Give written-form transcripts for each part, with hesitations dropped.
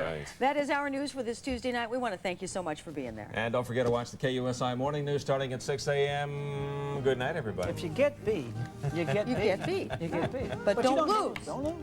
Right. That is our news for this Tuesday night. We want to thank you so much for being there. And don't forget to watch the KUSI Morning News starting at 6 a.m. Good night, everybody. If you get beat, you get beat. You get beat. You get beat. But don't lose. Don't lose.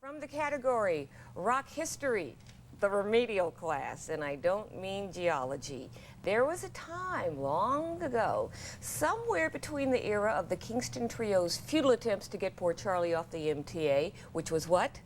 From the category Rock History, the remedial class, and I don't mean geology. There was a time long ago, somewhere between the era of the Kingston Trio's futile attempts to get poor Charlie off the MTA, which was what?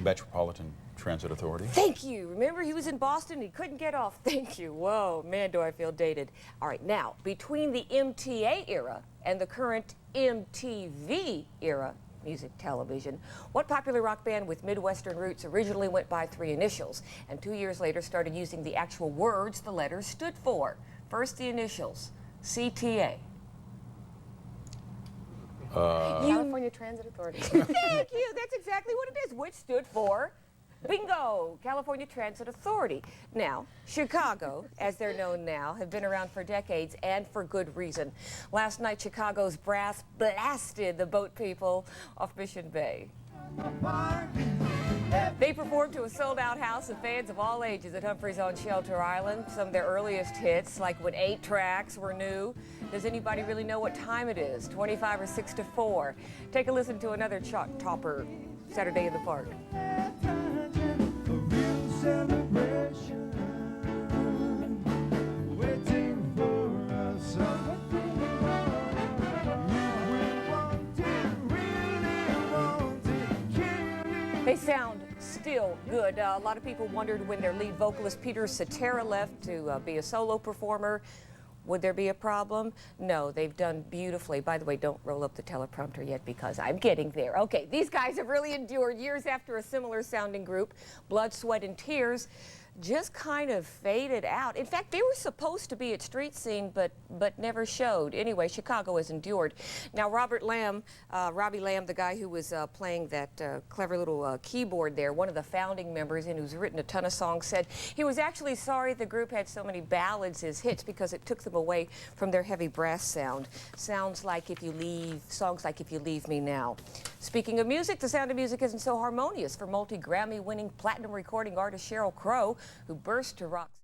Metropolitan Transit Authority. Thank you. Remember, he was in Boston, he couldn't get off. Thank you. Whoa, man, do I feel dated. All right, now, between the MTA era and the current MTV era, music television, what popular rock band with Midwestern roots originally went by 3 initials and 2 years later started using the actual words the letters stood for? First, the initials, CTA. California Transit Authority. Thank you. That's exactly what it is, which stood for bingo, California Transit Authority. Now, Chicago, as they're known now, have been around for decades and for good reason. Last night, Chicago's brass blasted the boat people off Mission Bay. They performed to a sold-out house of fans of all ages at Humphrey's on Shelter Island. Some of their earliest hits, like when 8 tracks were new. Does anybody really know what time it is? 25 or 6 to 4. Take a listen to another chart topper, Saturday in the Park. They sound still good. A lot of people wondered when their lead vocalist Peter Cetera left to be a solo performer, would there be a problem? No, they've done beautifully. By the way, don't roll up the teleprompter yet because I'm getting there. Okay, these guys have really endured years after a similar sounding group. Blood, Sweat, and Tears just kind of faded out. In fact, they were supposed to be at Street Scene, but never showed. Anyway, Chicago has endured. Now, Robbie Lamb, the guy who was playing that clever little keyboard there, one of the founding members and who's written a ton of songs, said he was actually sorry the group had so many ballads as hits because it took them away from their heavy brass sound. Songs like If You Leave Me Now. Speaking of music, the sound of music isn't so harmonious for multi-Grammy-winning platinum recording artist Sheryl Crow, who burst to rock.